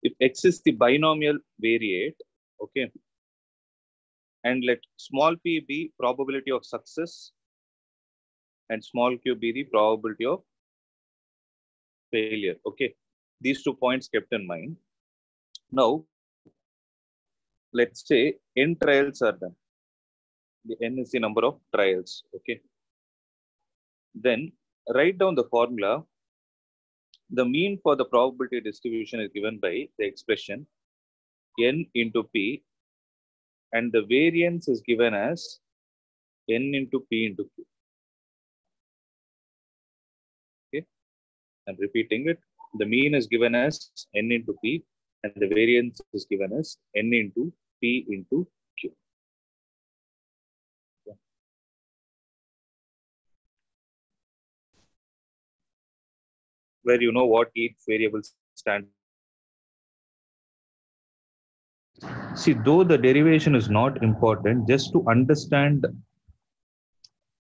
If X is the binomial variate, okay, and let small p be probability of success and small q be the probability of failure. Okay, these 2 points kept in mind. Now, let's say n trials are done. The n is the number of trials. Okay, then write down the formula. The mean for the probability distribution is given by the expression n into p, and the variance is given as n into p into q. Okay, I'm repeating it. The mean is given as n into p, and the variance is given as n into p into q. Okay. Where you know what each variable stands. See, though the derivation is not important, just to understand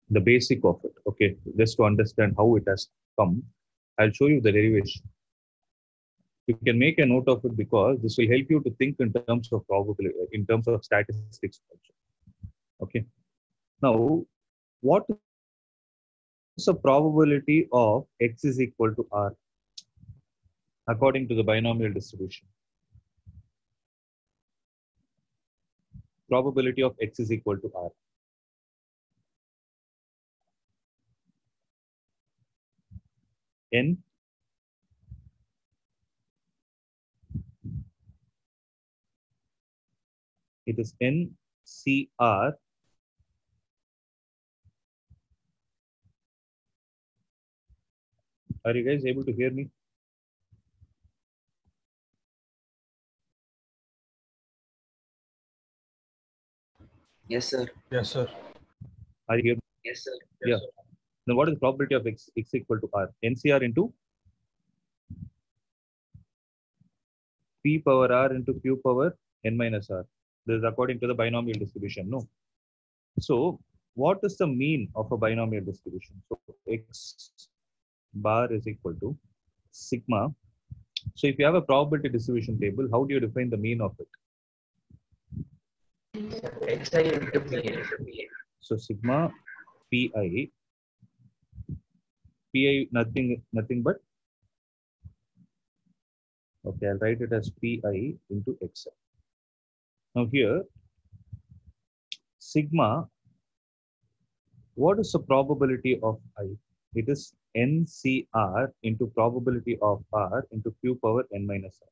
the basic of it, okay, just to understand how it has come, I'll show you the derivation. You can make a note of it because this will help you to think in terms of probability, in terms of statistics also. Okay. Now, what is the probability of X is equal to R according to the binomial distribution? Probability of X is equal to R. N it is NCR Are you guys able to hear me? Yes, sir. Yes, sir. Are you here? Yes, sir. Yeah. Then what is the probability of X equal to R? NCR into P power R into Q power N minus R. This is according to the binomial distribution, no? So what is the mean of a binomial distribution? So X bar is equal to sigma. So if you have a probability distribution table, how do you define the mean of it? Xi into Pi. So sigma Pi nothing but, okay, I'll write it as Pi into Xi. Now here, sigma, what is the probability of I? It is NCR into probability of R into Q power N minus R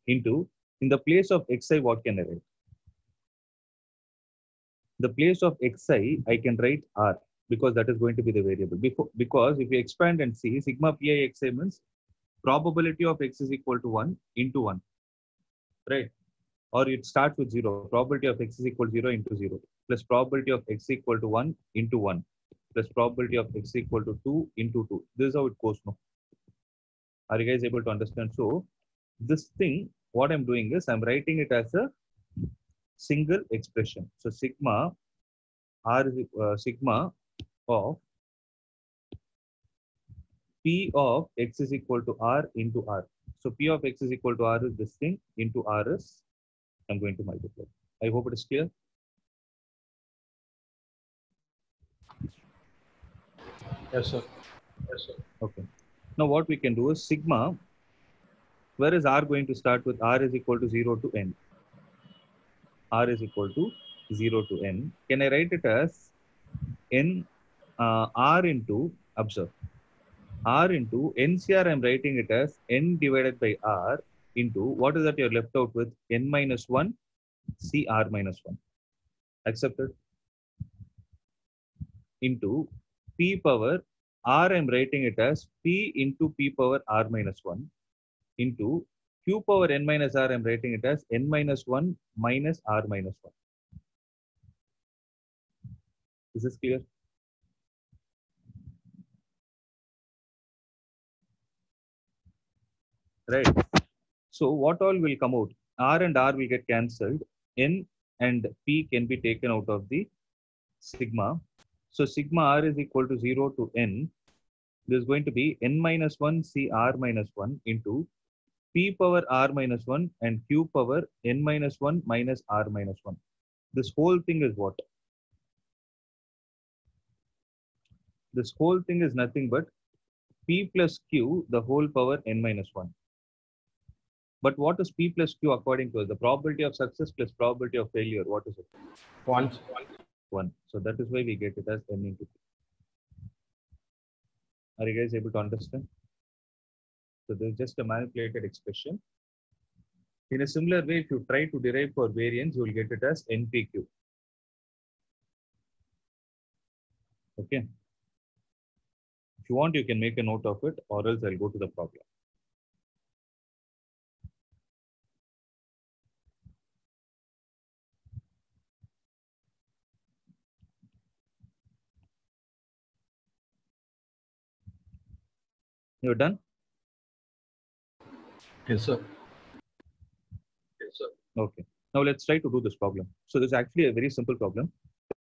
into, in the place of Xi, what can I write? The place of Xi, I can write R because that is going to be the variable. Because if you expand and see, sigma Pi Xi means probability of X is equal to 1 into 1, right? Or it starts with 0. Probability of X is equal to 0 into 0 plus probability of X equal to 1 into 1 plus probability of X equal to 2 into 2. This is how it goes now. Are you guys able to understand? So this thing, what I'm doing is I'm writing it as a single expression. So sigma R is sigma of P of X is equal to R into R. So P of X is equal to R is this thing into R is, I'm going to multiply. I hope it is clear. Yes, sir. Yes, sir. Okay. Now what we can do is sigma, where is R going to start with? R is equal to 0 to N. R is equal to 0 to N. Can I write it as N R into, observe, R into NCR, I'm writing it as N divided by R into, what is that you're left out with? N minus 1 CR minus 1. Accepted? Into P power R, I'm writing it as P into P power R minus 1 into Q power N minus R, I'm writing it as N minus 1 minus R minus 1. Is this clear? Right. So what all will come out? R and R will get cancelled. N and P can be taken out of the sigma. So sigma R is equal to 0 to N. This is going to be N minus 1 C R minus 1 into p power r minus 1 and q power n minus 1 minus r minus 1. This whole thing is what? This whole thing is nothing but p plus q the whole power n minus 1. But what is p plus q according to us? The probability of success plus probability of failure. What is it? 1. 1. So that is why we get it as n into p. Are you guys able to understand? So this is just a manipulated expression. In a similar way, if you try to derive for variance, you will get it as npq. Okay. If you want, you can make a note of it, or else I'll go to the problem. You're done? Yes, sir. Okay. Now let's try to do this problem. So this is actually a very simple problem.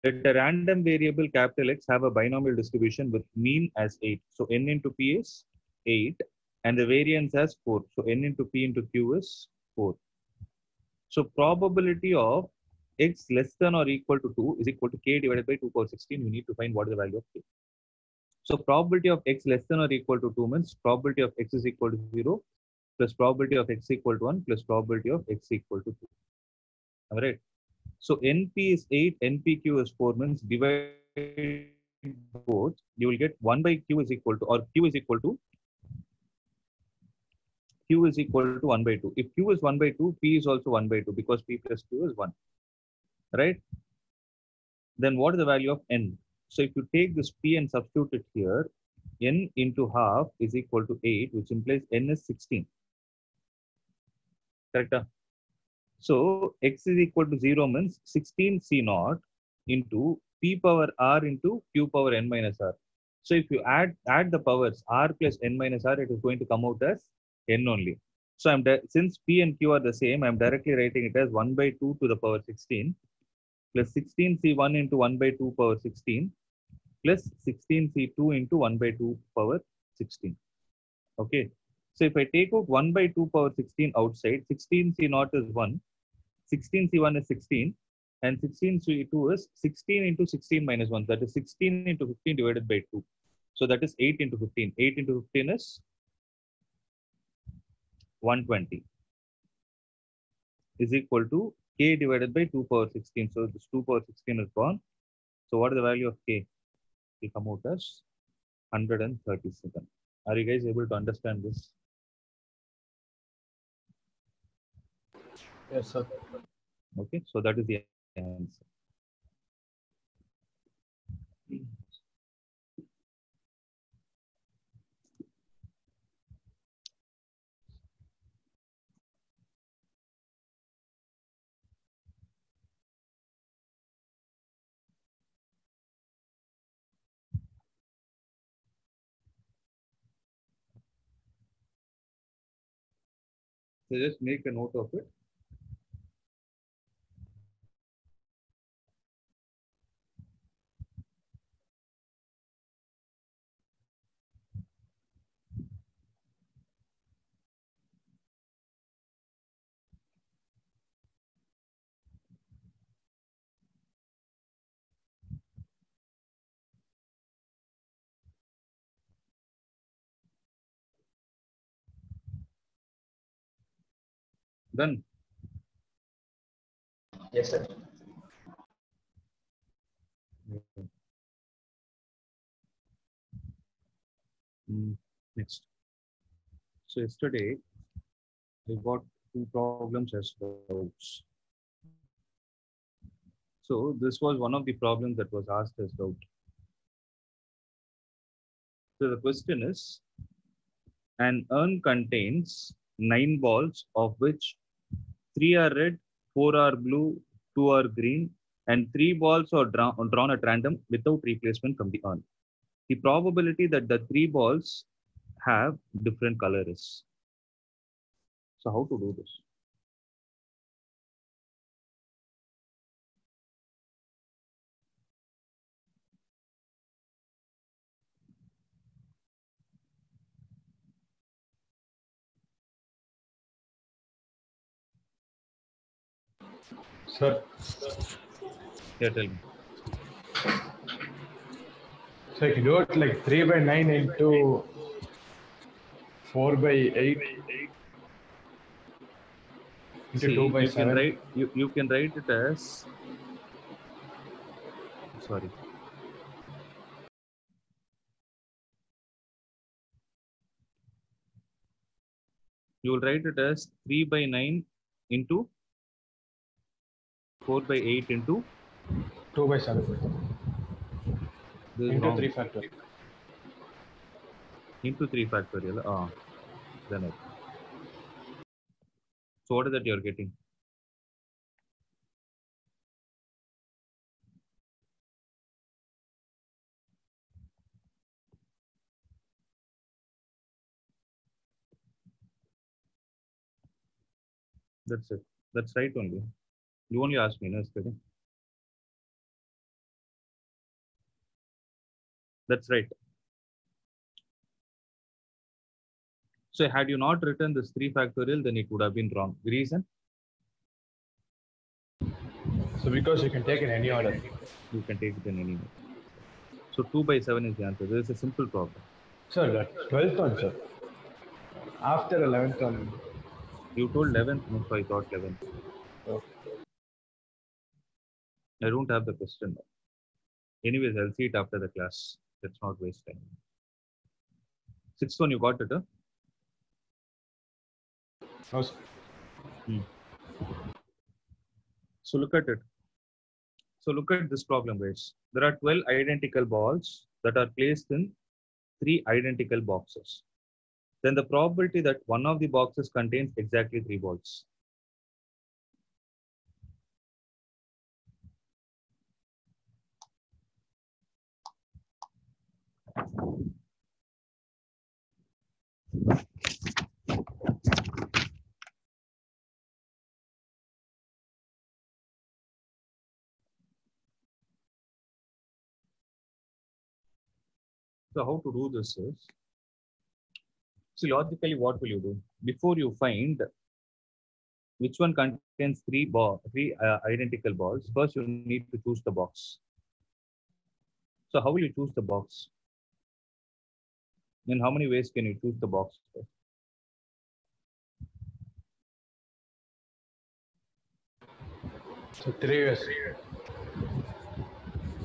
Let a random variable capital X have a binomial distribution with mean as 8. So n into p is 8 and the variance as 4. So n into p into q is 4. So probability of x less than or equal to 2 is equal to k divided by 2 power 16. We need to find what is the value of k. So probability of x less than or equal to 2 means probability of x is equal to 0 plus probability of x equal to 1 plus probability of x equal to 2. All right. So NP is 8, NPQ is 4 means divide both, you will get 1 by Q is equal to, or Q is equal to 1 by 2. If Q is 1 by 2, P is also 1 by 2 because P plus Q is 1. Right? Then what is the value of N? So if you take this P and substitute it here, N into half is equal to 8, which implies N is 16. Correct? So x is equal to 0 means 16 C naught into P power R into Q power N minus R. So if you add the powers R plus N minus R, it is going to come out as N only. So since P and Q are the same, I'm directly writing it as 1 by 2 to the power 16 plus 16C1 into 1 by 2 power 16 plus 16C2 into 1 by 2 power 16. Okay. So if I take out 1 by 2 power 16 outside, 16C0 is 1, 16C1 is 16, and 16C2 is 16 into 16 minus 1. That is 16 into 15 divided by 2. So that is 8 into 15. 8 into 15 is 120 is equal to k divided by 2 power 16. So this 2 power 16 is gone. So what is the value of k? It will come out as 137. Are you guys able to understand this? Yes, sir. Okay, so that is the answer. So just make a note of it. Done. Yes, sir. Next. So yesterday I got 2 problems as doubts. So this was one of the problems that was asked as doubt. So the question is, an urn contains 9 balls of which 3 are red, 4 are blue, 2 are green, and 3 balls are drawn at random without replacement from the urn. The probability that the 3 balls have different colors. So how to do this? Sir, Yeah, tell me. so if you do it like 3 by 9 into 4 by 8 into 2 See, by you can 7. write you can write it as, sorry. You will write it as 3 by 9 into 4 by 8 into, 2 by 7 this is into wrong, 3 factorial. into 3 factorial. Then okay. So what is that you're getting? That's it. That's right only. You only asked me, no, yesterday. That's right. So had you not written this 3 factorial, then it would have been wrong. The reason? So because you can take in any order. You can take it in any way. So 2 by 7 is the answer. This is a simple problem. Sir, the 12th one, sir. After 11th one. You told 11th, no, so I thought 11th. Oh. I don't have the question. Anyways, I'll see it after the class. Let's not waste time. 6th one, you got it, huh? No, sir. So look at it. So look at this problem, guys. There are 12 identical balls that are placed in 3 identical boxes. Then the probability that one of the boxes contains exactly 3 balls. So how to do this is, so logically, what will you do? Before you find which one contains 3 identical balls, first you need to choose the box. So how will you choose the box? In how many ways can you choose the box? So 3 years.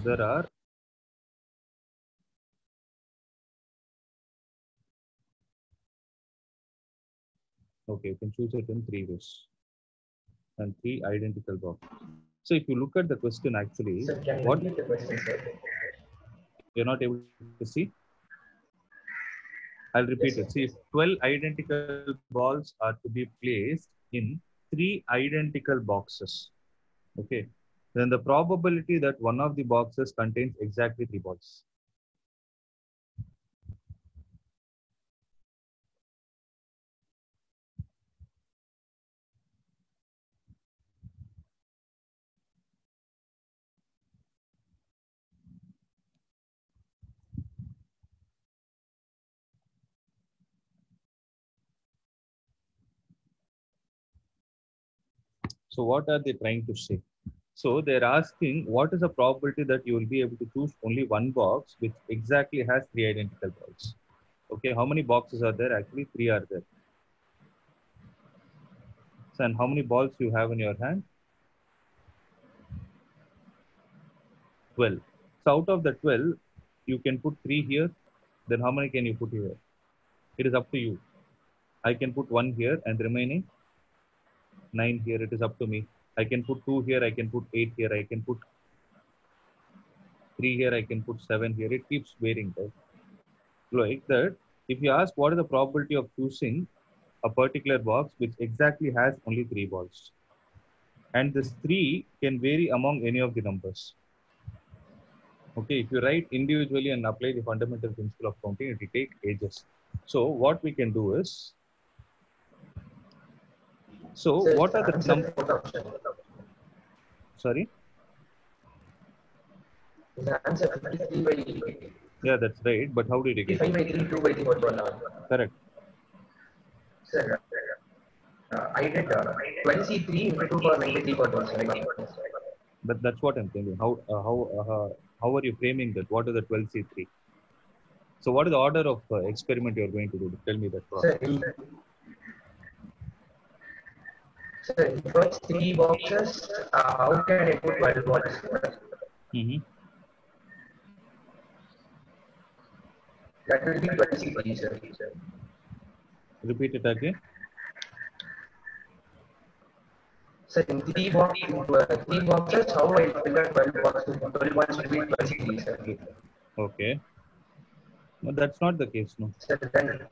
There are okay, you can choose it in 3 ways and 3 identical boxes. So if you look at the question, actually, Sir, can you what repeat the question, sir? you're not able to see, I'll repeat Yes, it. See, if 12 identical balls are to be placed in 3 identical boxes, okay, then the probability that one of the boxes contains exactly 3 balls. So what are they trying to say? So they're asking what is the probability that you will be able to choose only one box which exactly has 3 identical balls. Okay, how many boxes are there? Actually, 3 are there. So, and how many balls you have in your hand? 12. So out of the 12, you can put 3 here. Then how many can you put here? It is up to you. I can put 1 here and the remaining 9 here. It is up to me. I can put 2 here. I can put 8 here. I can put 3 here. I can put 7 here. It keeps varying, right? Like that, if you ask what is the probability of choosing a particular box which exactly has only 3 balls, and this 3 can vary among any of the numbers. Okay, if you write individually and apply the fundamental principle of counting, it will take ages. So what we can do is, so Sir, what the are the answer numbers? fourth option. Sorry? The answer 53 by 8. Yeah, that's right. But how did you get 55 it? by 3, 2 by 3, what one? Correct. Sir, I did 12C3 into 2 power 93 for 12. But that's what I'm thinking. How are you framing that? What is the 12C3? So what is the order of experiment you're going to do? Tell me that process. So in first 3 boxes, how can I put 12 balls? Mm-hmm. That will be 12C3, sir. Repeat it again. So in 3 boxes, how I fill the 12 boxes? 12 balls will be 12C3, sir. Okay. No, that's not the case, no. So then,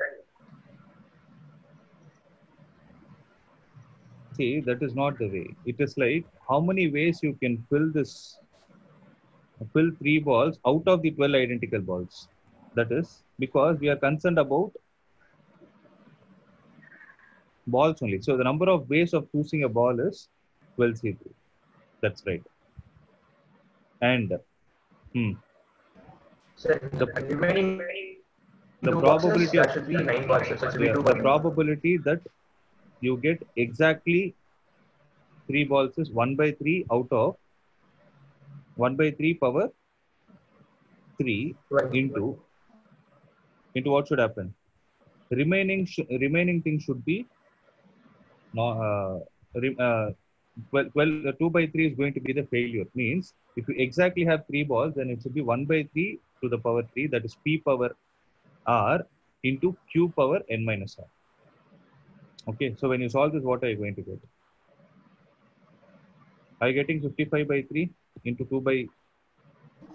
See, that is not the way. It is like how many ways you can fill 3 balls out of the 12 identical balls. That is because we are concerned about balls only. So the number of ways of choosing a ball is 12C3. That's right. And so the remaining the 2 boxes, probability of that should be 9 balls. So it should be yeah, 2 the by 9. probability that you get exactly 3 balls is 1 by 3 out of 1 by 3 power 3 into what should happen? Remaining thing should be no, 2 by 3 is going to be the failure. Means if you exactly have 3 balls, then it should be 1 by 3 to the power 3, that is p power r into q power n minus r. Okay, so when you solve this, what are you going to get? Are you getting 55 by 3 into 2 by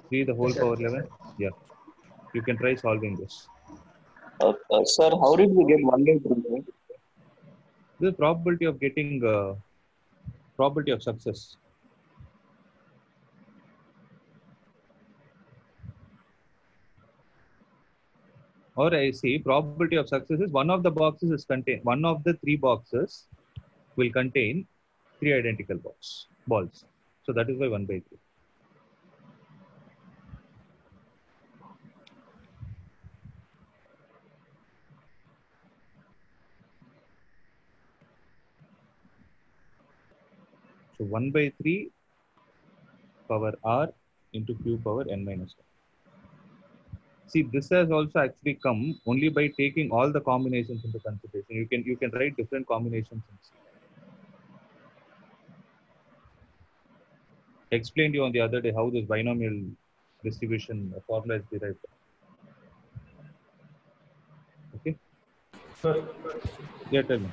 3 the whole power 11? Yeah, you can try solving this. Sir, how did we get 1 by 3? The probability of getting probability of success. Or I see probability of success is one of the 3 boxes will contain 3 identical balls. So that is why 1 by 3. So 1 by 3 power r into q power n minus 1. See, this has also actually come only by taking all the combinations into consideration. You can write different combinations and see. I explained you on the other day how this binomial distribution formula is derived. Okay. Sir, Yeah, tell me.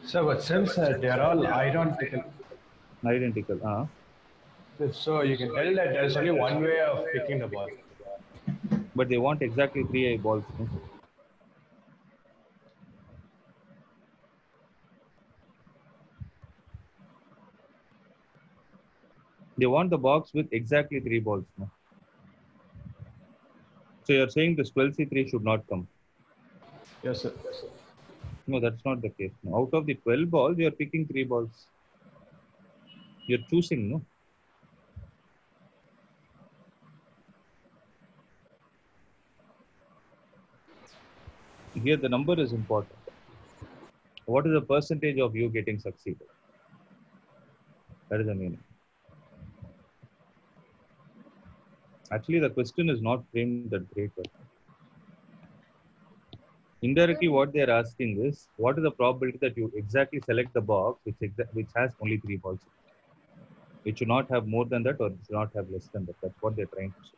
so but since they are all identical, so you can tell that there's only one way of picking the ball. But they want exactly 3 balls. No? They want the box with exactly 3 balls. No? So you're saying this 12C3 should not come. Yes, sir. No, that's not the case. No. Out of the 12 balls, you're picking 3 balls. You're choosing, no? Here the number is important. What is the percentage of you getting succeeded? That is the meaning. Actually, the question is not framed that great. Indirectly, what they are asking is, what is the probability that you exactly select the box which has only 3 balls? It should not have more than that, or it should not have less than that. That's what they're trying to say.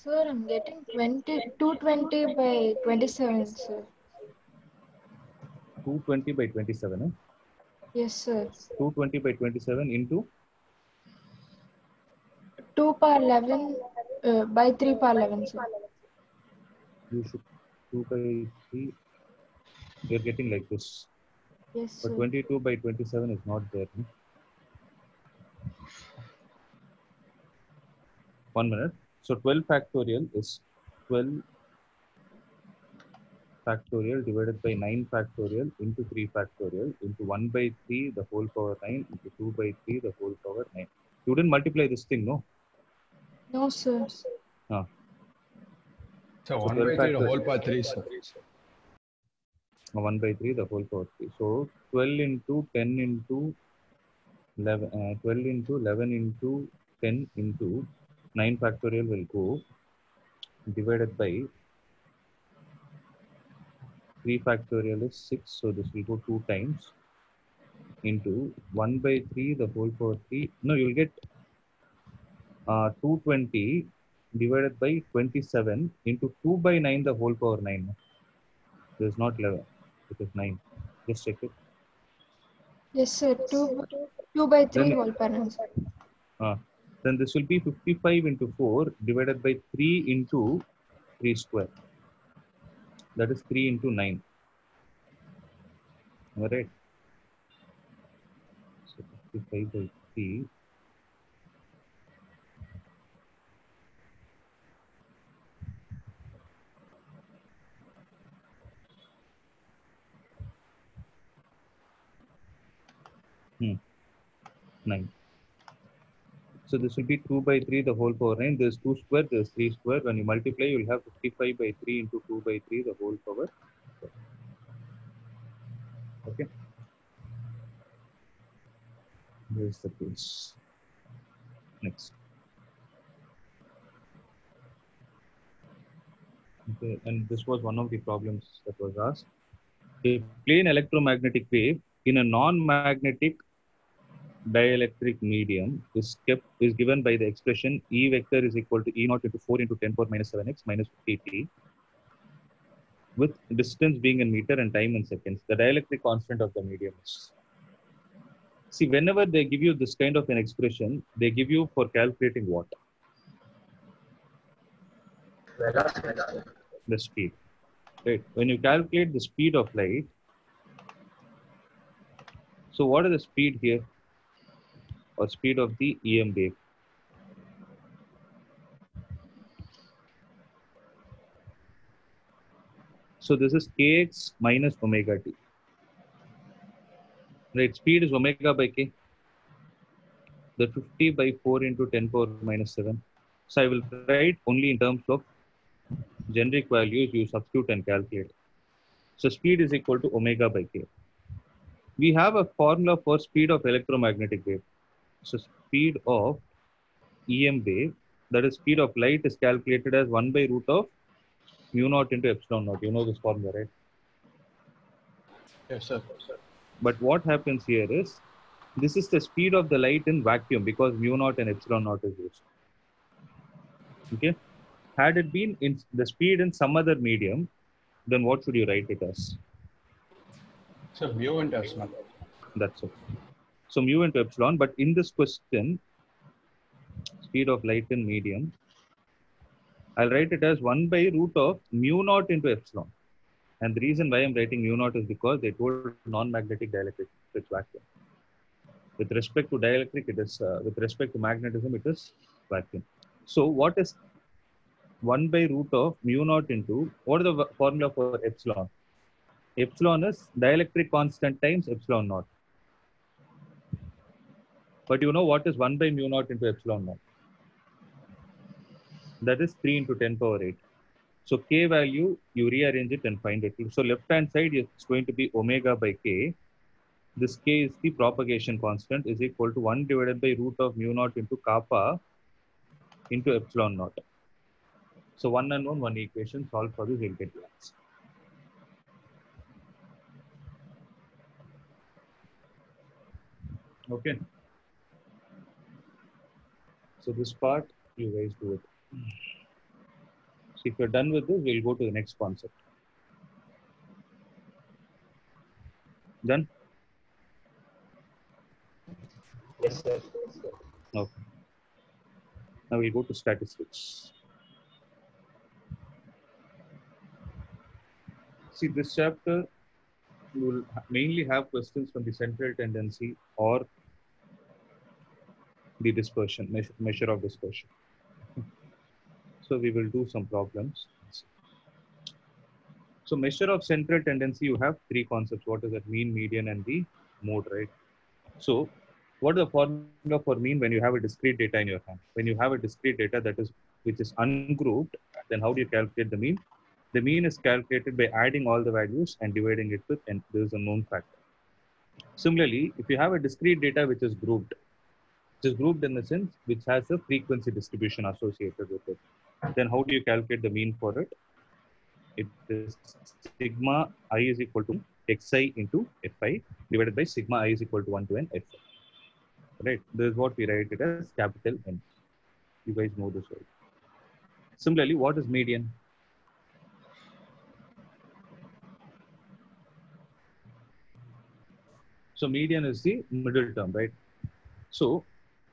Sir, I'm getting 220 by 27, sir. 220 by 27. Eh? Yes, sir. 220 by 27 into 2 power 11 by 3 power 11, sir. you should 2 by 3. You're getting like this. Yes, But sir. 22 by 27 is not there. No? 1 minute. So 12 factorial is 12 factorial divided by 9 factorial into 3 factorial into 1 by 3 the whole power 9 into 2 by 3 the whole power 9. You didn't multiply this thing, no? No, sir. Ah. So So 1 12 by 3 the factor- whole power 3, sir. 1 by 3 the whole power 3. So 12 into 10 into 11, 12 into 11 into 10 into 9 factorial will go divided by 3 factorial is 6. So this will go 2 times into 1 by 3 the whole power 3. No, you'll get 220 divided by 27 into 2 by 9 the whole power 9. It is not 11. It is 9. Just check it. Yes, sir. 2 by 3 Then- whole power 9, sir. Then this will be 55 into 4 divided by 3 into 3 square. That is 3 into 9. All right. So 55 by 3. Hmm. 9. So this will be 2 by 3 the whole power 9. There's 2 square, there's 3 square. When you multiply, you'll have 55 by 3 into 2 by 3 the whole power. Okay. Here's the case. Next. Okay, and this was one of the problems that was asked. A plain electromagnetic wave in a non-magnetic dielectric medium is given by the expression E vector is equal to E naught into 4 into 10 power minus 7x minus 50t, with distance being in meter and time in seconds. The dielectric constant of the medium is. See, whenever they give you this kind of an expression, they give you for calculating what? Velocity. The speed. Right. When you calculate the speed of light, so what is the speed here? Or speed of the EM wave? So this is kx minus omega t. Right, speed is omega by k. The 50 by 4 into 10 power minus 7. So I will write only in terms of generic values, you substitute and calculate. So speed is equal to omega by k. We have a formula for speed of electromagnetic wave. So speed of EM wave, that is speed of light, is calculated as 1 by root of mu naught into epsilon naught. You know this formula, right? Yes, sir. But what happens here is, this is the speed of the light in vacuum because mu naught and epsilon naught is used. Okay. Had it been in the speed in some other medium, then what should you write it as? So mu into epsilon. That's it. So mu into epsilon, but in this question, speed of light in medium, I'll write it as 1 by root of mu naught into epsilon. And the reason why I'm writing mu naught is because they told non-magnetic dielectric, it's vacuum. With respect to dielectric, it is, with respect to magnetism, it is vacuum. So what is 1 by root of mu naught into, what is the formula for epsilon? Epsilon is dielectric constant times epsilon naught. But you know what is 1 by mu naught into epsilon naught? That is 3 into 10 power 8. So k value, you rearrange it and find it. So left hand side is going to be omega by k. This k is the propagation constant, is equal to 1 divided by root of mu naught into kappa into epsilon naught. So one unknown, one equation, solve for this, we'll get the answer. Okay. So this part, you guys do it. So if you're done with this, we'll go to the next concept. Done? Yes, sir. Okay. Now we'll go to statistics. See, this chapter, you will mainly have questions from the central tendency or the dispersion, measure of dispersion. So we will do some problems. So measure of central tendency, you have three concepts. What is that? Mean, median, and the mode, right? So what is the formula for mean when you have a discrete data in your hand? When you have a discrete data, that is which is ungrouped, then how do you calculate the mean? The mean is calculated by adding all the values and dividing it with n. There is a known factor. Similarly, if you have a discrete data which is grouped in the sense which has a frequency distribution associated with it, then how do you calculate the mean for it? It is sigma I is equal to xi into fi divided by sigma I is equal to 1 to n fi. Right? This is what we write it as capital N. You guys know this right? Similarly, what is median? So median is the middle term, right? So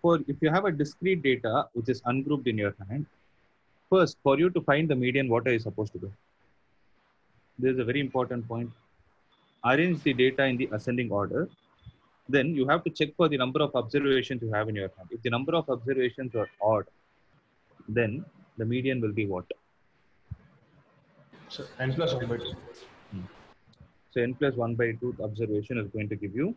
if you have a discrete data which is ungrouped in your hand, first for you to find the median, what are you supposed to do? This is a very important point. Arrange the data in the ascending order. Then you have to check for the number of observations you have in your hand. If the number of observations are odd, then the median will be what? So n plus 1 by 2. So n plus 1 by 2 observation is going to give you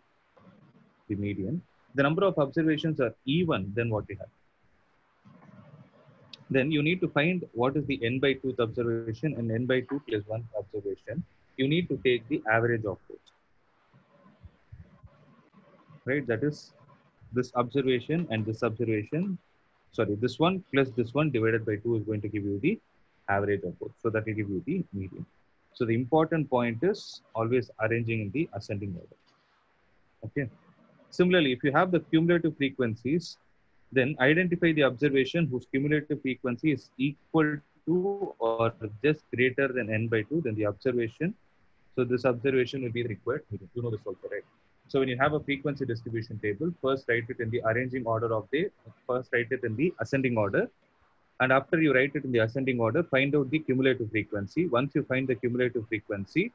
the median. The number of observations are even, then what you have? Then you need to find what is the n by 2th observation and n by 2 plus 1 observation. You need to take the average of both. Right? That is this observation and this observation. Sorry, this one plus this one divided by 2 is going to give you the average of both. So that will give you the median. So the important point is always arranging in the ascending order. Okay. Similarly, if you have the cumulative frequencies, then identify the observation whose cumulative frequency is equal to or just greater than n by 2, then the observation. So this observation will be required. You know this also, right? So when you have a frequency distribution table, first write it in the arranging order of the, first write it in the ascending order. And after you write it in the ascending order, find out the cumulative frequency. Once you find the cumulative frequency,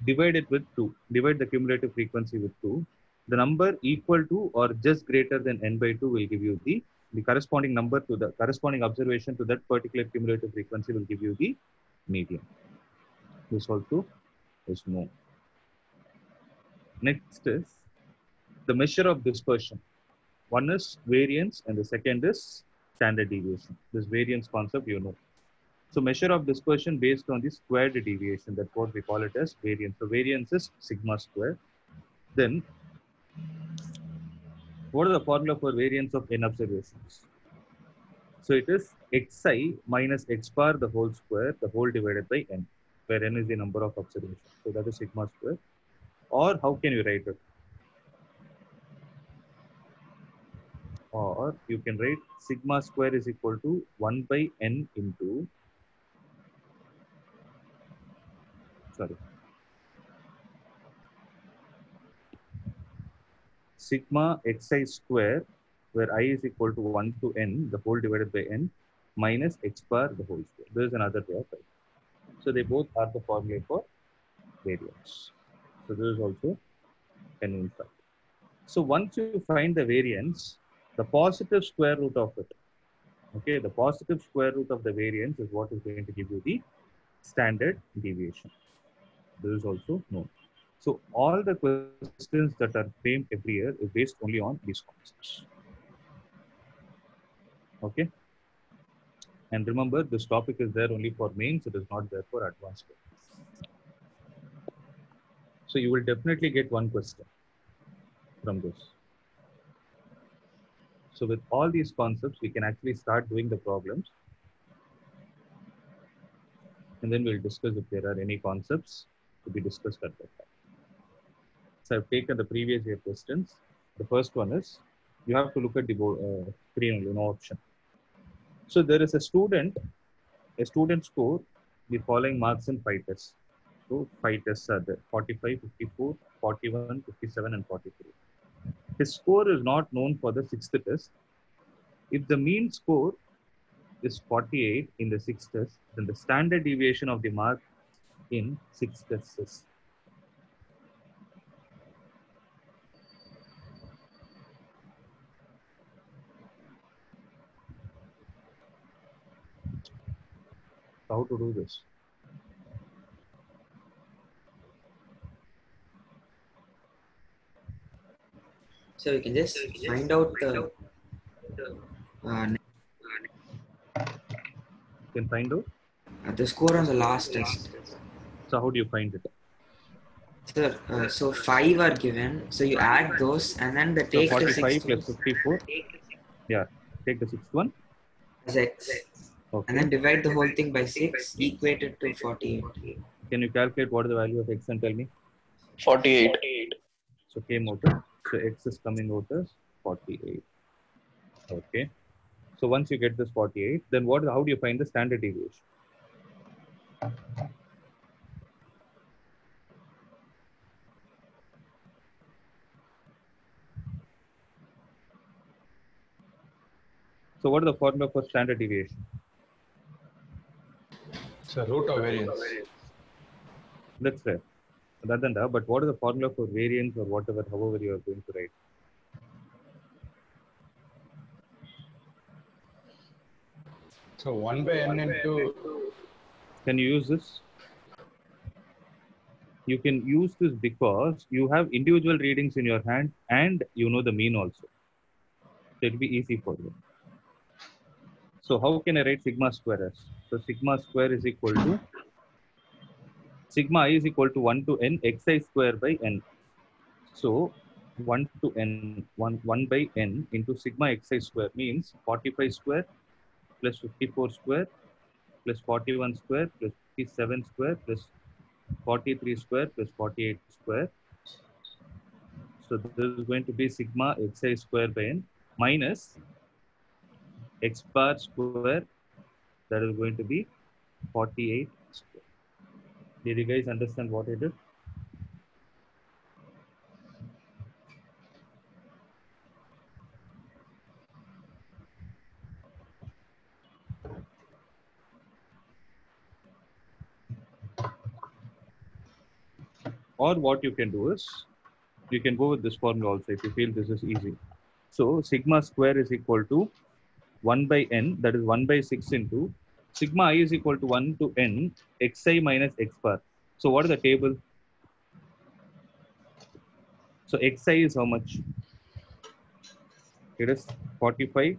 divide it with 2. Divide the cumulative frequency with 2. The number equal to or just greater than n by 2 will give you the corresponding number to the corresponding observation to that particular cumulative frequency will give you the median. This also is known. Next is the measure of dispersion. One is variance and the second is standard deviation. This variance concept you know. So measure of dispersion based on the squared deviation. That's what we call it as variance. So variance is sigma square. Then what is the formula for variance of n observations? So it is xi minus x bar the whole square, the whole divided by n, where n is the number of observations. So that is sigma square. Or how can you write it? Or you can write sigma square is equal to 1 by n into, sigma xi square, where I is equal to 1 to n, the whole divided by n, minus x bar the whole square. There is another way of writing. So they both are the formula for variance. So this is also an insight. So once you find the variance, the positive square root of it, okay, the positive square root of the variance is what is going to give you the standard deviation. This is also known. So all the questions that are framed every year is based only on these concepts. Okay. And remember, this topic is there only for mains. It is not there for advanced questions. So you will definitely get one question from this. So with all these concepts, we can actually start doing the problems. And then we'll discuss if there are any concepts to be discussed at that time. So I've taken the previous year questions. The first one is, you have to look at the screen only, no option. So there is a student score the following marks in 5 tests. So 5 tests are there, 45, 54, 41, 57, and 43. His score is not known for the 6th test. If the mean score is 48 in the 6th test, then the standard deviation of the mark in 6th test is. How to do this? So we can just find out the Can find out. The score on the last test. So how do you find it? Sir, so 5 are given. So you add those and then the So take the 45 sixth plus one 54. Yeah. Take the sixth one. as x. Okay. And then divide the whole thing by 6, equate it to 48. Can you calculate what is the value of x and tell me? 48. So came out as, so x is coming out as 48. Okay. So once you get this 48, then how do you find the standard deviation? So what is the formula for standard deviation? It's a root of variance. That's right. Other than that, but what is the formula for variance or whatever, however you are going to write? So 1 by n into. Can you use this? You can use this because you have individual readings in your hand and you know the mean also. So it will be easy for you. So how can I write sigma square as? So sigma square is equal to sigma I is equal to 1 to n xi square by n. So 1 to n, 1 by n into sigma xi square means 45 square plus 54 square plus 41 square plus 57 square plus 43 square plus 48 square. So this is going to be sigma xi square by n minus x bar square, that is going to be 48 square. Did you guys understand what I did? Or what you can do is, you can go with this formula also if you feel this is easy. So sigma square is equal to 1 by n, that is 1 by 6 into sigma I is equal to 1 to n xi minus x bar. So what is the table? So xi is how much? It is 45,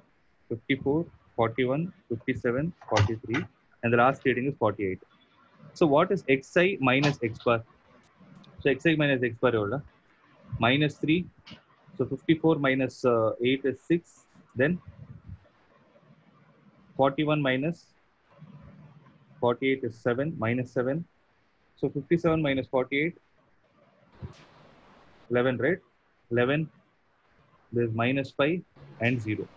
54, 41, 57, 43, and the last reading is 48. So what is xi minus x bar? So xi minus x bar is minus 3. So 54 minus 8 is 6. Then 41 minus 48 is 7, minus 7. So 57 minus 48, 11, right? 11, there's minus 5 and 0.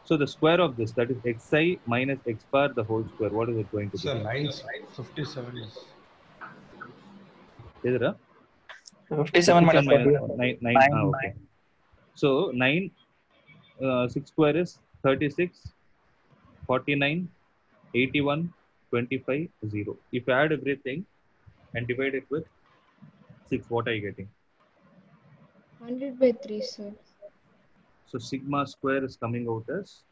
So the square of this, that is xi minus x bar, the whole square, what is it going to be? So 957 is. Is it 57 minus minus 48. 9? Okay. So 9, 6 square is 36, 49, 81, 25, 0. If you add everything and divide it with 6, what are you getting? 100 by 3, sir. So sigma square is coming out as,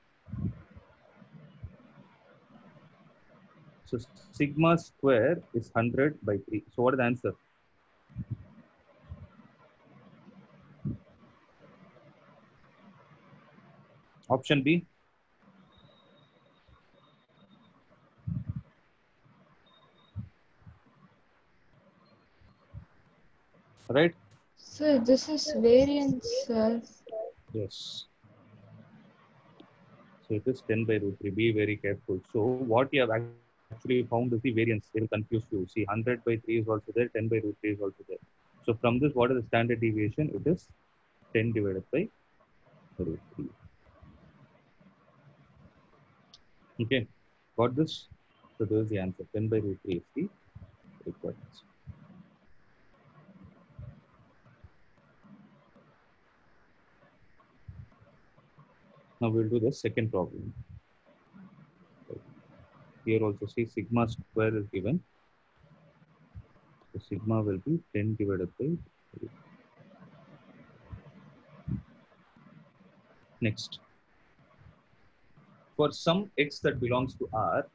so sigma square is 100 by 3. So what is the answer? Option B. Right? Sir, this is variance, sir. Yes. So it is 10 by root 3. Be very careful. So what you have actually found is the variance. It will confuse you. See, 100 by 3 is also there. 10 by root 3 is also there. So from this, what is the standard deviation? It is 10 divided by root 3. Okay. Got this? So this is the answer. 10 by root 3 is the required answer. Now we'll do the second problem. Here also see sigma square is given. So sigma will be 10 divided by 3. Next. For some x that belongs to R,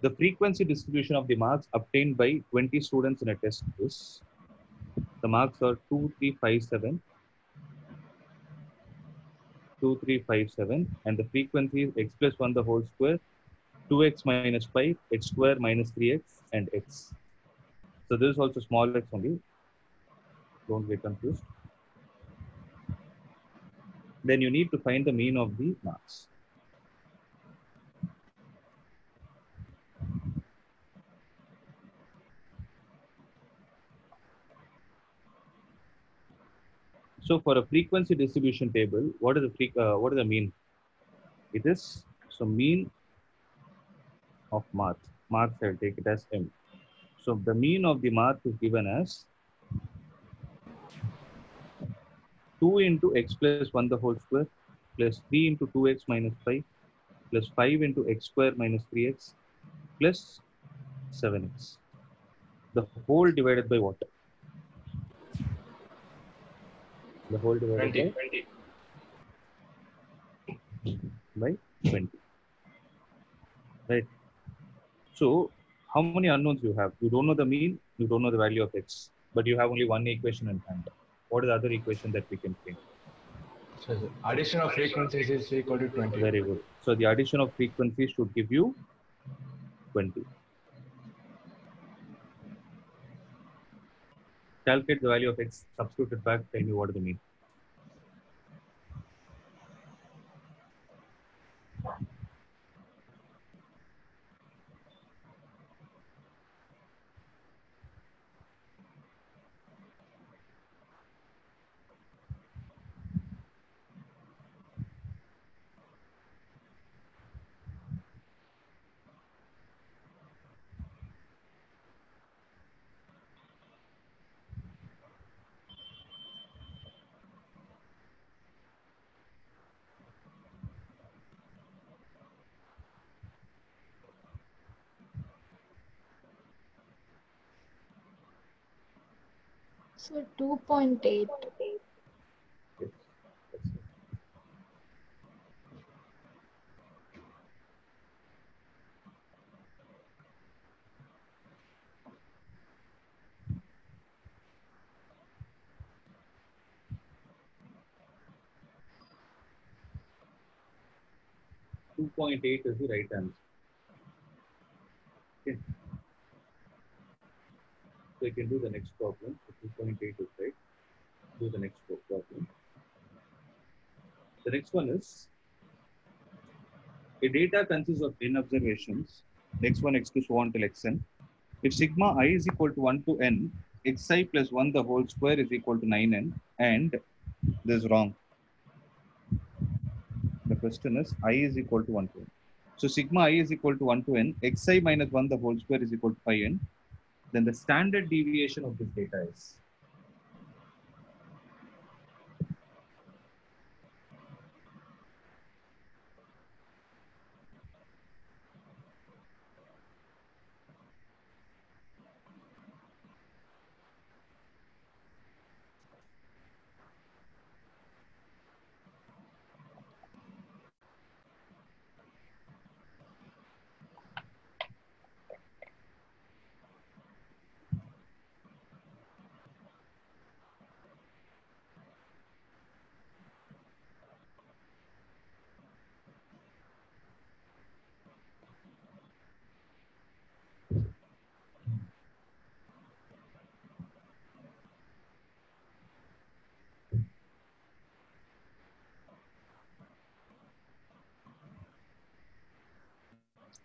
the frequency distribution of the marks obtained by 20 students in a test is, the marks are 2, 3, 5, 7, 2, 3, 5, 7, and the frequency is x plus 1 the whole square 2x minus 5, x square minus 3x, and x. So this is also small x only. Don't get confused. Then you need to find the mean of the marks. So for a frequency distribution table, what is the mean? It is so mean of marks. Marks, I'll take it as m. So the mean of the mark is given as 2 into x plus 1 the whole square plus 3 into 2x minus 5 plus 5 into x square minus 3x plus 7x. The whole divided by what? The whole divided 20. by 20. Right. So how many unknowns you have? You don't know the mean, you don't know the value of x, but you have only one equation in hand. What is the other equation that we can find? So the addition of frequencies is equal to 20. Very good. So the addition of frequencies should give you 20. Calculate the value of x, substitute it back, tell me what is the mean. So 2.8. Yes. That's it. 2.8 is the right answer. Okay. So you can do the next problem. So 2.8 is right. Do the next problem. The next one is a data consists of n observations, x1, x2, so on till xn. If sigma I is equal to 1 to n, xi plus 1 the whole square is equal to 9n, and this is wrong. The question is I is equal to 1 to n. So sigma I is equal to 1 to n, xi minus 1 the whole square is equal to 5n. Then the standard deviation of this data is.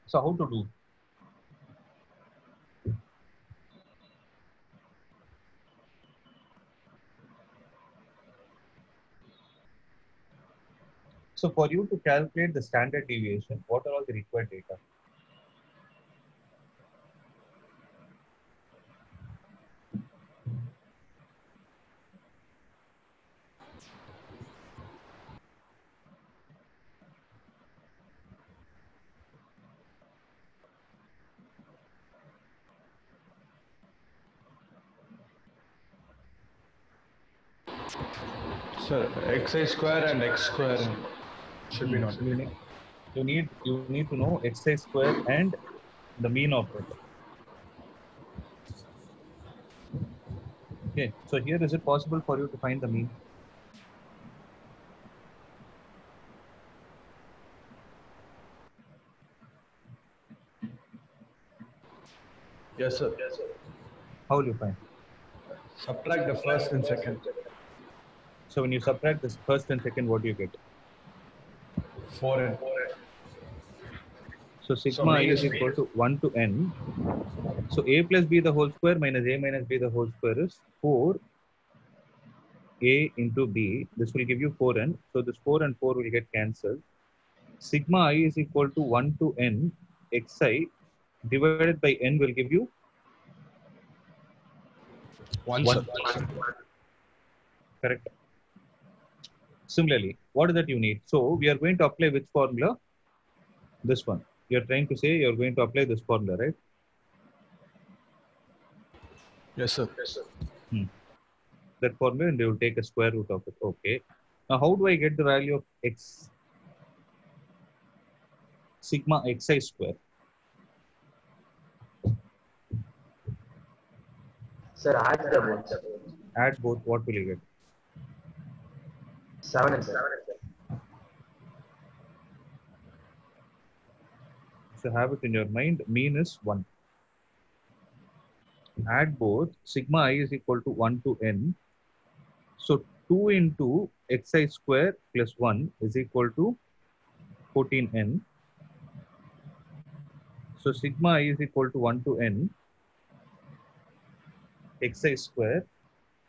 So how to do? So for you to calculate the standard deviation, what are all the required data? Sir, xi square and x square should be not. You need to know xi square and the mean of it. Okay, so here is it possible for you to find the mean? Yes, sir. How will you find? Subtract the first and second. So when you subtract this first and second, what do you get? 4n. So sigma I minus is equal to 1 to n. So a plus b the whole square minus a minus b the whole square is 4a into b. This will give you 4n. So this 4 and 4 will get cancelled. Sigma I is equal to 1 to n xi divided by n will give you 1, sir. Correct. Similarly, what is that you need? So we are going to apply which formula? This one. You're trying to say you're going to apply this formula, right? Yes, sir. That formula, and they will take a square root of it. Okay. Now, how do I get the value of x? Sigma xi square. Sir, add the both. Add both. What will you get? 7 and 7. So have it in your mind. Mean is 1. Add both. Sigma I is equal to 1 to n. So 2 into xi square plus 1 is equal to 14n. So sigma I is equal to 1 to n xi square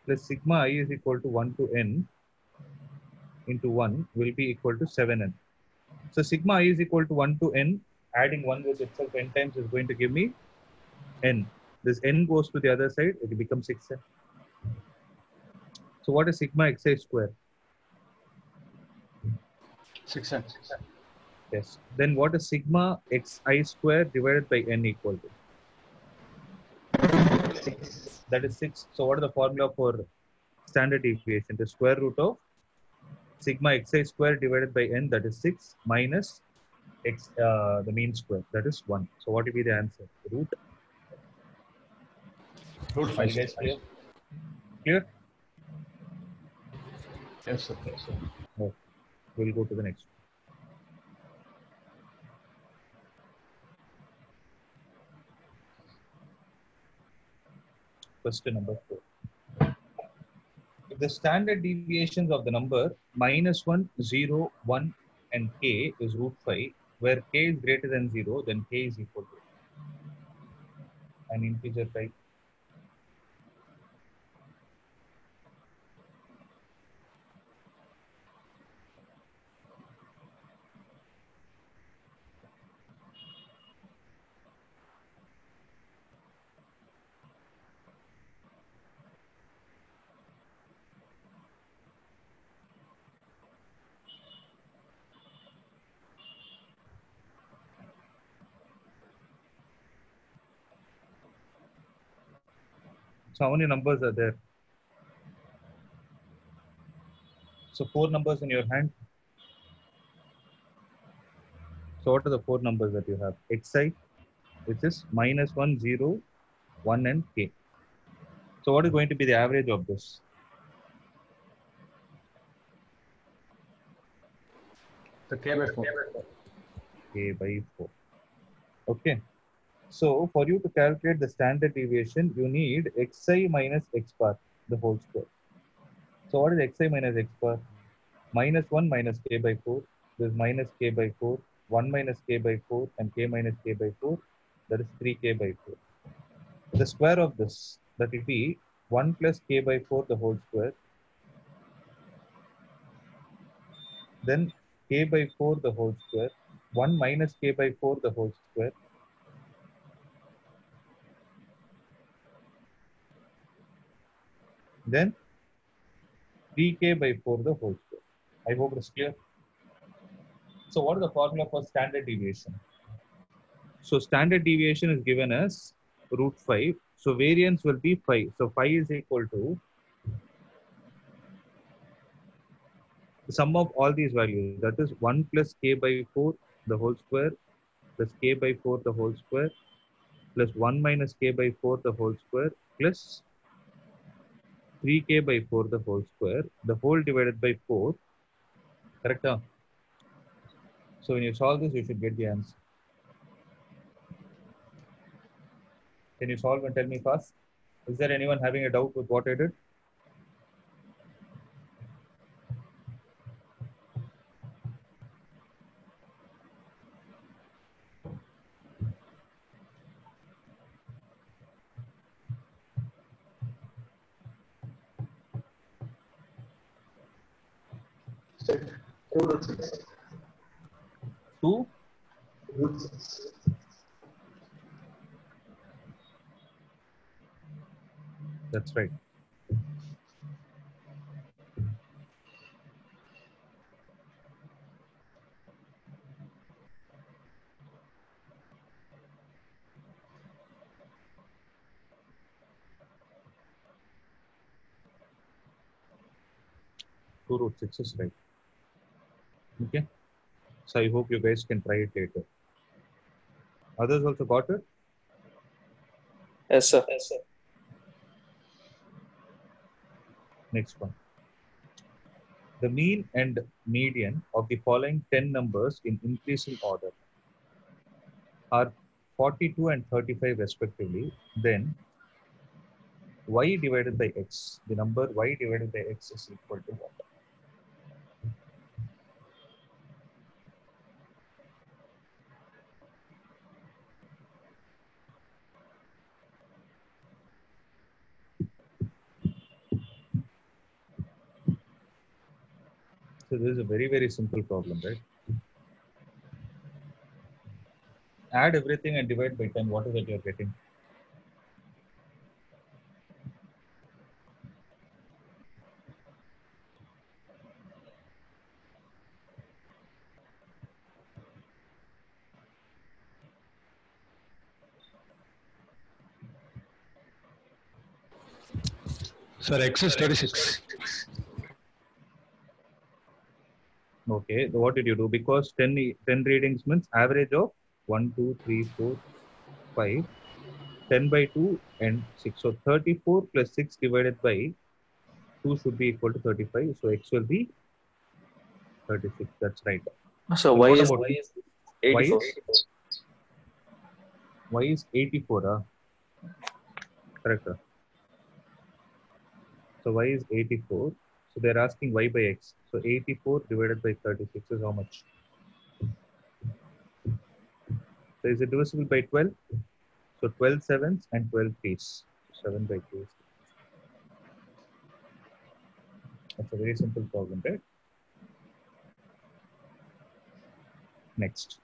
plus sigma I is equal to 1 to n into 1 will be equal to 7n. So sigma I is equal to 1 to n, adding 1 with itself n times is going to give me n. This n goes to the other side, it becomes 6n. So what is sigma xi square? 6n. Yes. Then what is sigma xi square divided by n equal to? 6. That is 6. So what is the formula for standard deviation? The square root of sigma xi square divided by n, that is 6 minus x, the mean square, that is 1. So what will be the answer? Root. Root Are you 5. guys clear? Clear? Yes, sir. No. We'll go to the next one. Question number 4. If the standard deviations of the number -1, 0, 1, and k is root 5, where k is greater than 0, then k is equal to an integer type. So how many numbers are there? So 4 numbers in your hand. So what are the 4 numbers that you have? Xi, which is -1, 0, 1, and k. So what is going to be the average of this? The k by 4. K by 4. Okay. So for you to calculate the standard deviation, you need xi minus x bar, the whole square. So what is xi minus x bar? -1 minus k by 4. This is minus k by 4, 1 minus k by 4, and k minus k by 4. That is 3k by 4. The square of this, that will be 1 plus k by 4 the whole square. Then k by 4 the whole square. 1 minus k by 4 the whole square. Then 3k by 4 the whole square. I hope it's clear. So what is the formula for standard deviation? So standard deviation is given as root 5. So variance will be 5. So 5 is equal to the sum of all these values. That is 1 plus k by 4 the whole square plus k by 4 the whole square plus 1 minus k by 4 the whole square plus 3k by 4 the whole square, the whole divided by 4. Correct? Huh? So when you solve this, you should get the answer. Can you solve and tell me fast? Is there anyone having a doubt with what I did? So 2 root 6. 2 Root 6. That's right. Two root 6 is right. Okay. So I hope you guys can try it later. Others also got it? Yes, sir. Next one. The mean and median of the following 10 numbers in increasing order are 42 and 35 respectively. Then y divided by x, the number y divided by x is equal to what? So this is a very, very simple problem, right? Add everything and divide by 10. What is it you're getting? Sir, X is 36. Okay, so what did you do? Because 10 readings means average of 1, 2, 3, 4, 5, 10 by 2 and 6. So 34 plus 6 divided by 2 should be equal to 35. So x will be 36. That's right. So And y what is about y y 84. is y is 84. Correct. So y is 84. So they're asking y by x. So 84 divided by 36 is how much? So is it divisible by 12? So 12 sevens and 12 threes. 7 by 2. That's a very simple problem, right? Next.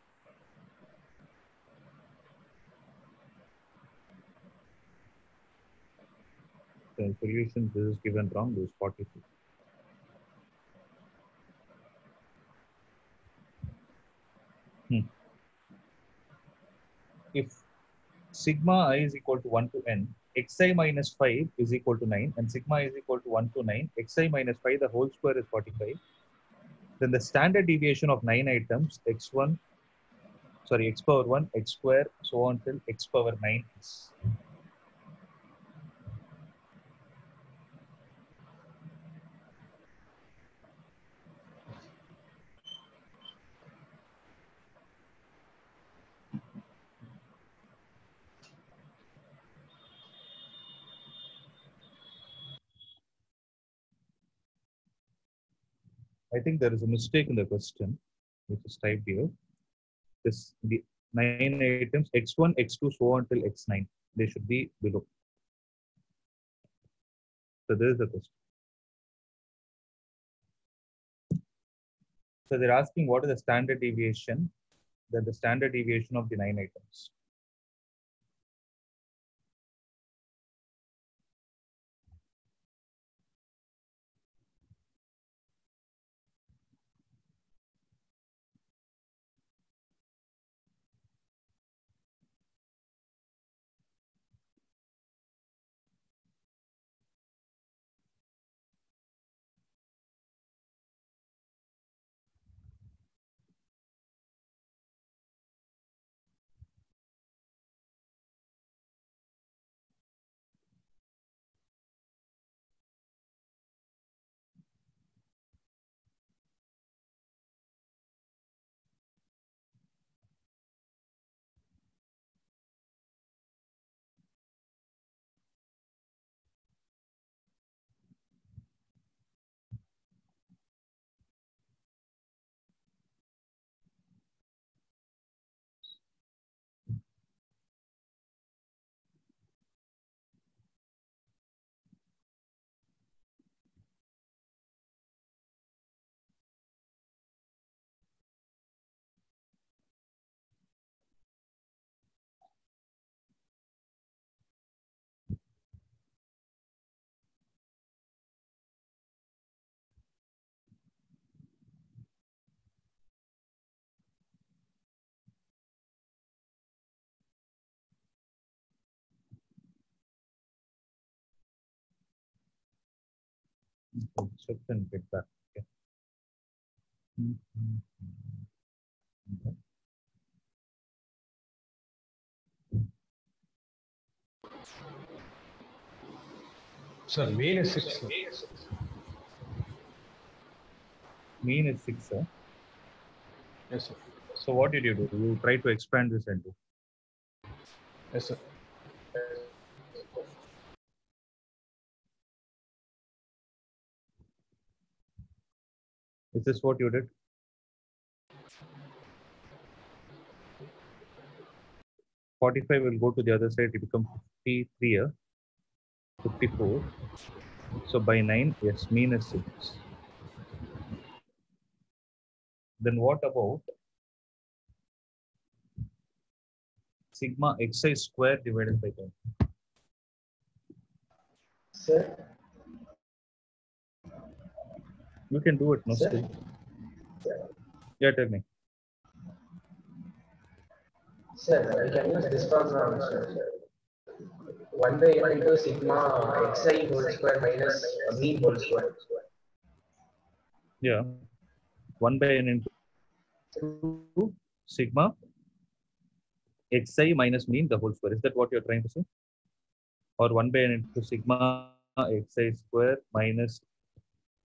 The solution, this is given wrong, this is 42. If sigma I is equal to 1 to n, xi minus 5 is equal to 9, and sigma I is equal to 1 to 9, xi minus 5, the whole square is 45. Then the standard deviation of 9 items, x power 1, x square, so on till x power 9 is. I think there is a mistake in the question, which is typed here. The 9 items, x1, x2, so on till x9, they should be below. So this is the question. So they're asking what is the standard deviation, then the standard deviation of the 9 items. check and get back. Okay. Sir, mean is 6. Sir. Mean is 6, sir. Yes, sir. So what did you do? You try to expand this into. Yes, sir. Is this what you did? $45 will go to the other side. It becomes 53 here. 54. So by 9, yes, mean is 6. Then what about sigma xi square divided by 10? Sir, You can do it, no? Sir? Still. Yeah, tell me. sir, we can use this formula, sir. 1 by n into sigma xi whole square minus mean whole square. Yeah. 1 by n into sigma xi minus mean the whole square. Is that what you're trying to say? Or 1 by n into sigma xi square minus,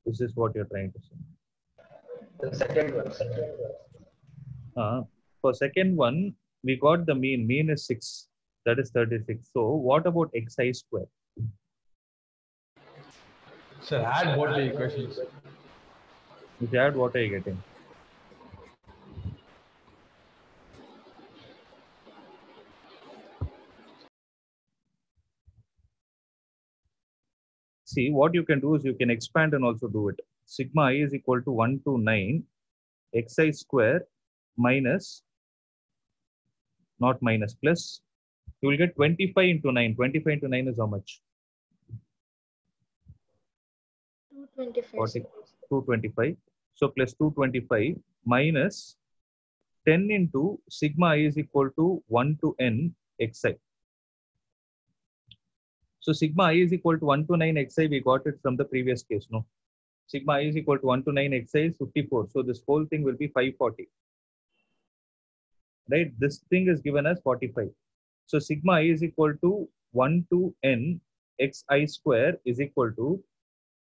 this is what you're trying to say. The second one, sir. For second one, we got the mean. Mean is 6. That is 36. So what about xi square? Sir, add both the equations. If you add, what are you getting? See, what you can do is you can expand and also do it. Sigma I is equal to 1 to 9 xi square minus, not minus, plus. You will get 25 into 9. 25 into 9 is how much? 225. 225. So plus 225 minus 10 into sigma I is equal to 1 to n xi. So sigma I is equal to 1 to 9 xi, we got it from the previous case, no? Sigma I is equal to 1 to 9 xi is 54. So this whole thing will be 540. Right? This thing is given as 45. So sigma I is equal to 1 to n xi square is equal to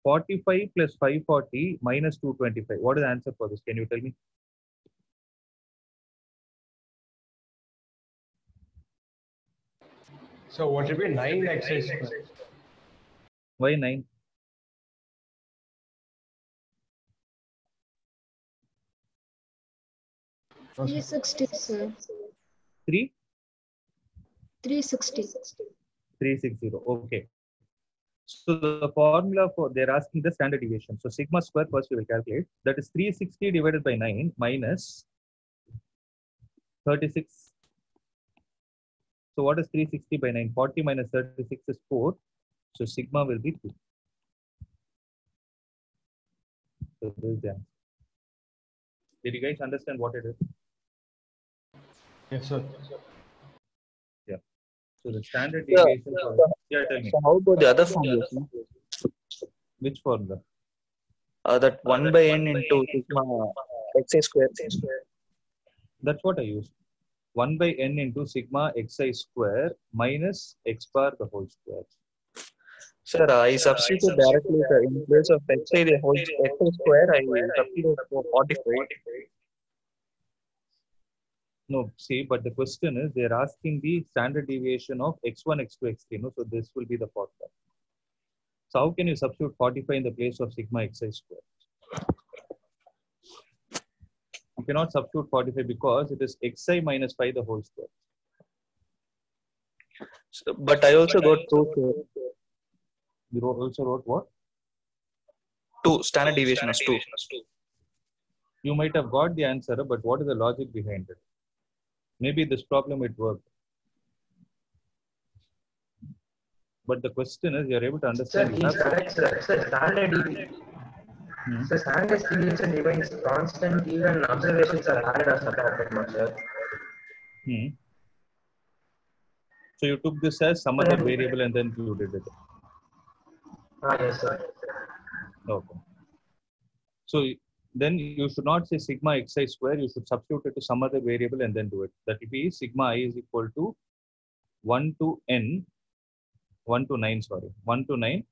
45 plus 540 minus 225. What is the answer for this? Can you tell me? So what will be 9 xi square? Why 9? No, sir. 360, sir. 3? 360. 360. Okay. So the formula for, they're asking the standard deviation. So sigma square first we will calculate. That is 360 divided by 9 minus 36. So what is 360 by 9? 40 minus 36 is 4. So sigma will be 2. So this is the answer. Did you guys understand what it is? Yes, sir. Yeah. So the standard Yeah. deviation for, yeah, tell me. So how about the other formulation? Which formula? That 1 by n into sigma xi square. That's what I used. 1 by n into sigma xi square minus x bar the whole square. Sir, I substitute directly in place of xi the whole xi square. I substitute for 45. No, see, but the question is they're asking the standard deviation of x1, x2, x3. No, so this will be the formula. So how can you substitute 45 in the place of sigma xi square? You cannot substitute 45 because it is xi minus pi the whole square. So, but I also got 2, sir. You also wrote what? 2 standard deviation as 2. You might have got the answer, but what is the logic behind it? Maybe this problem it worked. But the question is, you're able to Sir, understand. he's correct, sir. Sir, standard deviation. So standard deviation remains constant even observations are added as a problem, sir. So you took this as some other variable and then you did it. Yes, sir. Okay. So then you should not say sigma xi square. You should substitute it to some other variable and then do it. That will be sigma I is equal to 1 to n, 1 to 9, sorry, 1 to 9.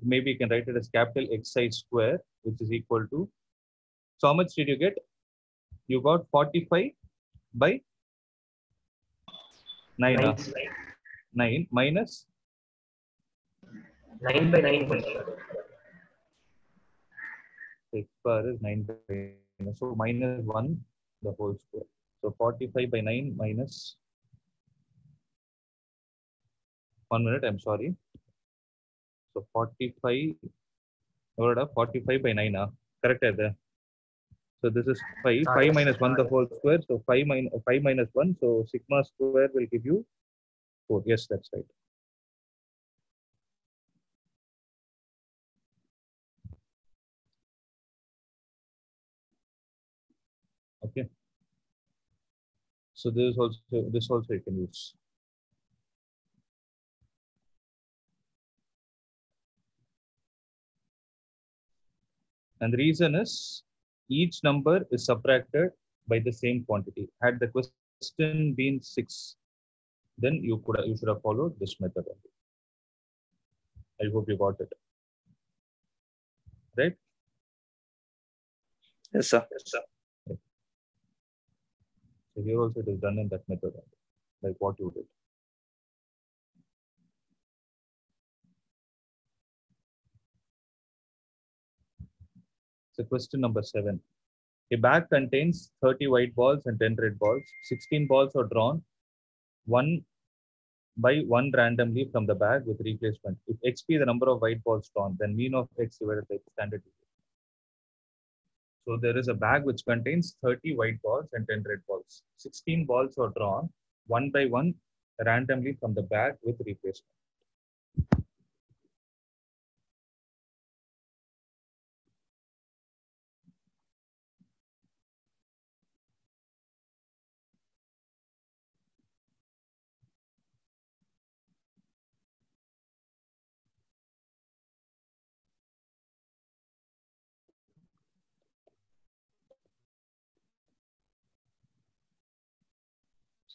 Maybe you can write it as capital xi square, which is equal to, so how much did you get? You got 45 by 9, 9 minus 9 by 9 whole square. x bar is 9 by 9. So minus 1 the whole square. So 45 by 9 minus 1 minute, I'm sorry. So 45, 45 by 9, correct? So this is 5. 5 minus 1 the whole square. So 5 minus 1. So sigma square will give you 4. Yes, that's right. Okay. So this also you can use. And the reason is each number is subtracted by the same quantity. Had the question been 6, then you should have followed this method only. I hope you got it. Right? Yes, sir. Right. So here also it is done in that method only, like what you did. So question number 7. A bag contains 30 white balls and 10 red balls. 16 balls are drawn, one by one randomly from the bag with replacement. If x be the number of white balls drawn, then mean of x divided by standard deviation. So there is a bag which contains 30 white balls and 10 red balls. 16 balls are drawn, one by one randomly from the bag with replacement.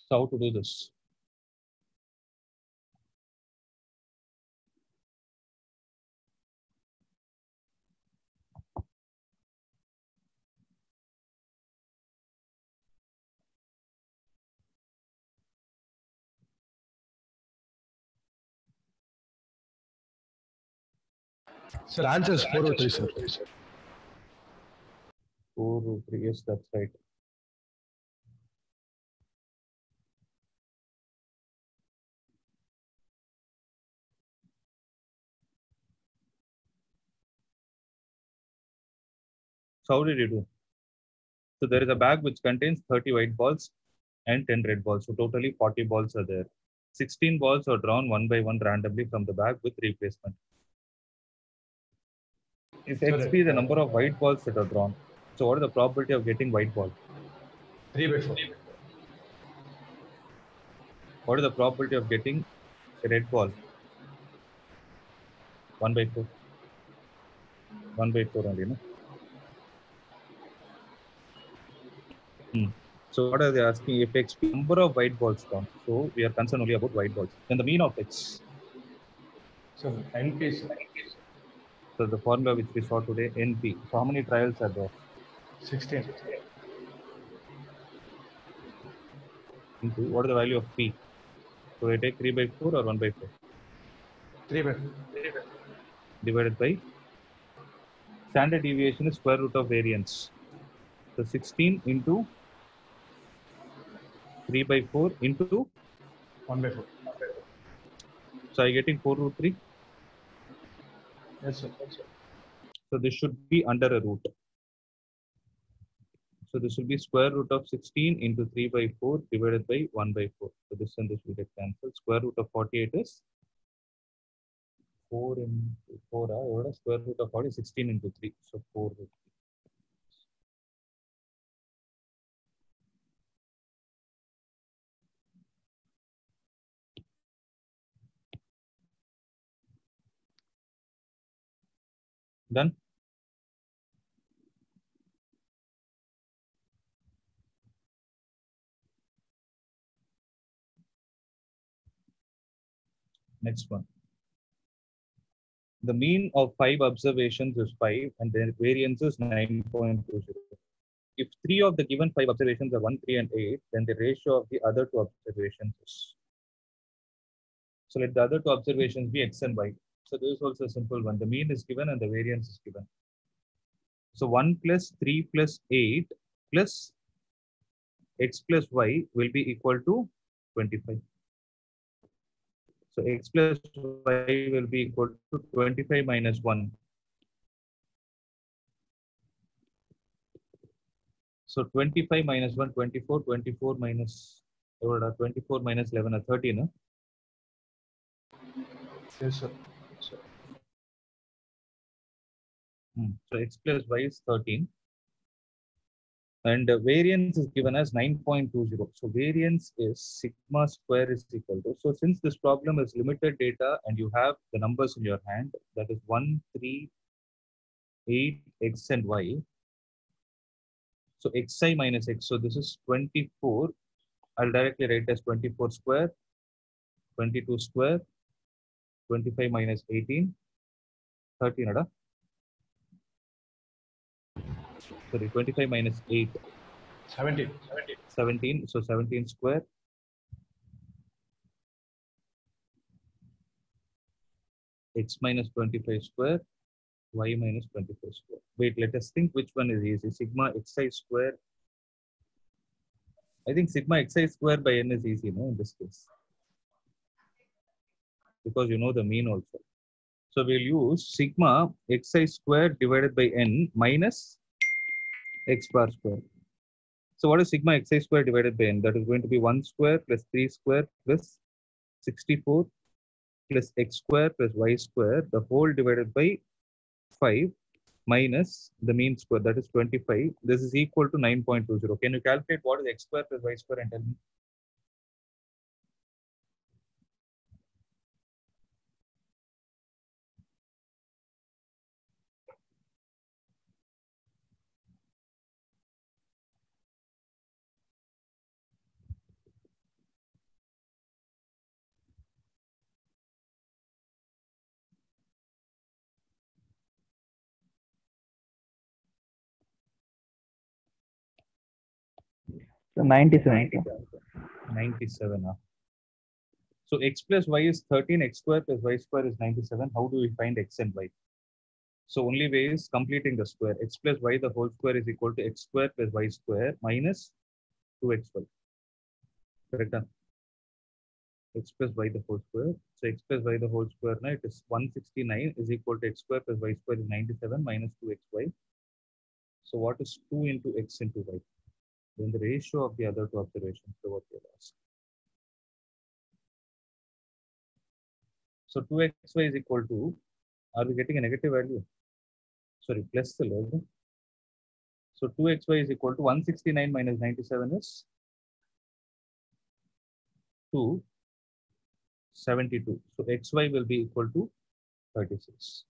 So how to do this? Sir, answer is 403, sir. 403, yes, that's right. So how did you do? So there is a bag which contains 30 white balls and 10 red balls. So totally 40 balls are there. 16 balls are drawn one by one randomly from the bag with replacement. If x be the number of white balls that are drawn, so what is the probability of getting white ball? 3 by 4. What is the probability of getting a red ball? 1 by 4. 1 by 4 only, no? So what are they asking? If x be number of white balls drawn, so we are concerned only about white balls. Then the mean of x. So NP, sir. So the formula which we saw today, NP. So how many trials are there? 16. Into what is the value of p? So I take 3 by 4 or 1 by 4? 3 by 4. Divided by standard deviation is square root of variance. So 16 into 3 by 4 into 1 by 4. So I'm getting 4 root 3. Yes, sir. So this should be under a root. So this will be square root of 16 into 3 by 4 divided by 1 by 4. So this and this will get cancelled. Square root of 48 is 4 into 4. Square root of 40 is 16 into 3. So 4 root 3. Done? Next one. The mean of 5 observations is 5 and the variance is 9.20. If 3 of the given 5 observations are 1, 3, and 8, then the ratio of the other 2 observations is. So let the other 2 observations be x and y. So this is also a simple one. The mean is given and the variance is given. So 1 plus 3 plus 8 plus x plus y will be equal to 25. So x plus y will be equal to 25 minus 1. So 25 minus 1, 24, 24 minus 24 minus 11 are 13. Yes, sir. So x plus y is 13. And variance is given as 9.20. So variance is sigma square is equal to. So since this problem is limited data and you have the numbers in your hand, that is 1, 3, 8, x and y. So xi minus x. So this is 24. I'll directly write as 24 square, 22 square, 25 minus 18, 13. Sorry, 25 minus 8. 17. 17. So 17 square. X minus 25 square. Y minus 25 square. Wait, let us think which one is easy. Sigma xi square. I think sigma xi square by n is easy, no, in this case. Because you know the mean also. So we'll use sigma xi square divided by n minus x bar square. So what is sigma xi square divided by n? That is going to be 1 square plus 3 square plus 64 plus x square plus y square, the whole divided by 5 minus the mean square, that is 25. This is equal to 9.20. Can you calculate what is x square plus y square and tell me? So 97. 97. So x plus y is 13, x square plus y square is 97. How do we find x and y? So only way is completing the square. X plus y the whole square is equal to x square plus y square minus 2xy. Correct? X plus y the whole square. So x plus y the whole square now it is 169 is equal to x square plus y square is 97 minus 2xy. So what is 2 into x into y? Then the ratio of the other 2 observations. So what we have asked. So 2xy is equal to, are we getting a negative value? Sorry, plus the log. So 2xy is equal to 169 minus 97 is 272. So xy will be equal to 36.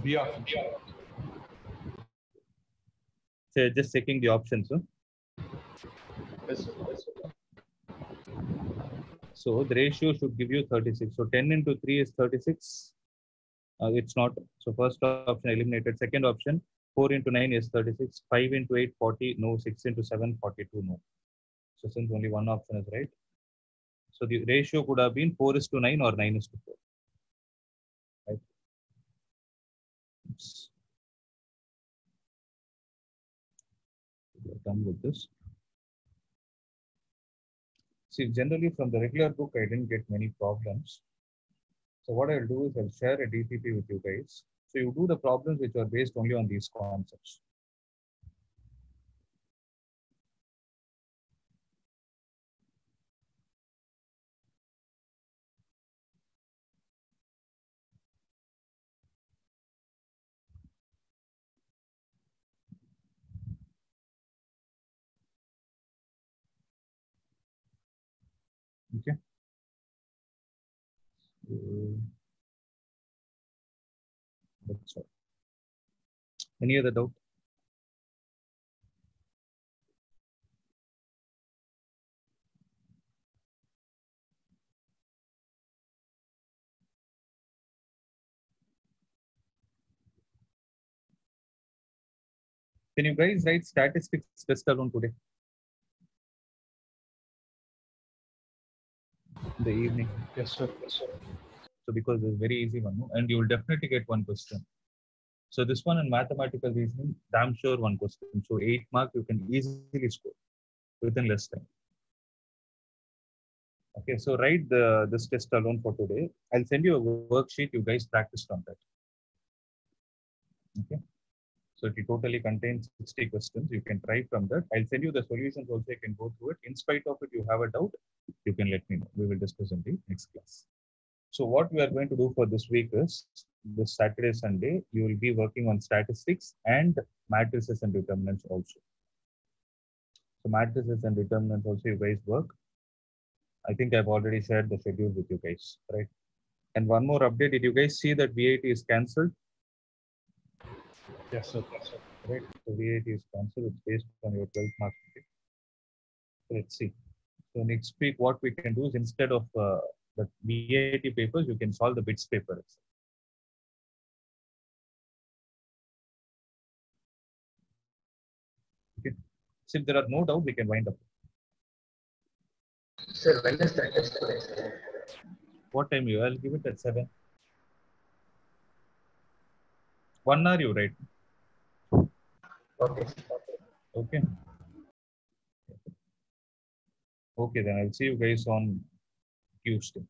B option. So just checking the options. Yes, sir. So the ratio should give you 36. So 10 into 3 is 36. It's not. So first option eliminated. Second option, 4 into 9 is 36. 5 into 8, 40. No. 6 into 7, 42. No. So since only one option is right. So the ratio could have been 4 is to 9 or 9 is to 4. Right. Oops. We're done with this. See, generally from the regular book, I didn't get many problems. So what I'll do is I'll share a DTP with you guys. So you do the problems which are based only on these concepts. Okay. That's all. Any other doubt? Can you guys write statistics test alone today? In the evening. Yes, sir. Yes, sir. So because it's very easy one, no? And you will definitely get one question. So this one in mathematical reasoning, damn sure one question. So 8 marks you can easily score within less time. Okay, so write this test alone for today. I'll send you a worksheet. You guys practiced on that. Okay. So it totally contains 60 questions. You can try from that. I'll send you the solutions also. You can go through it. In spite of it, you have a doubt, you can let me know. We will discuss in the next class. So what we are going to do for this week is, this Saturday, Sunday, you will be working on statistics and matrices and determinants also. So matrices and determinants also you guys work. I think I've already shared the schedule with you guys, right? And one more update, did you guys see that VAT is cancelled? Yes, sir. Yes, sir. Right, so VAT is cancelled. It's based on your 12th mark. So let's see. So next week, what we can do is, instead of the VAT papers, you can solve the bits paper. Okay. So if there are no doubt, we can wind up. Sir, when is the test today, sir? What time you? I'll give it at 7. 1 hour you write. Okay. Okay. Okay, then I'll see you guys on Tuesday.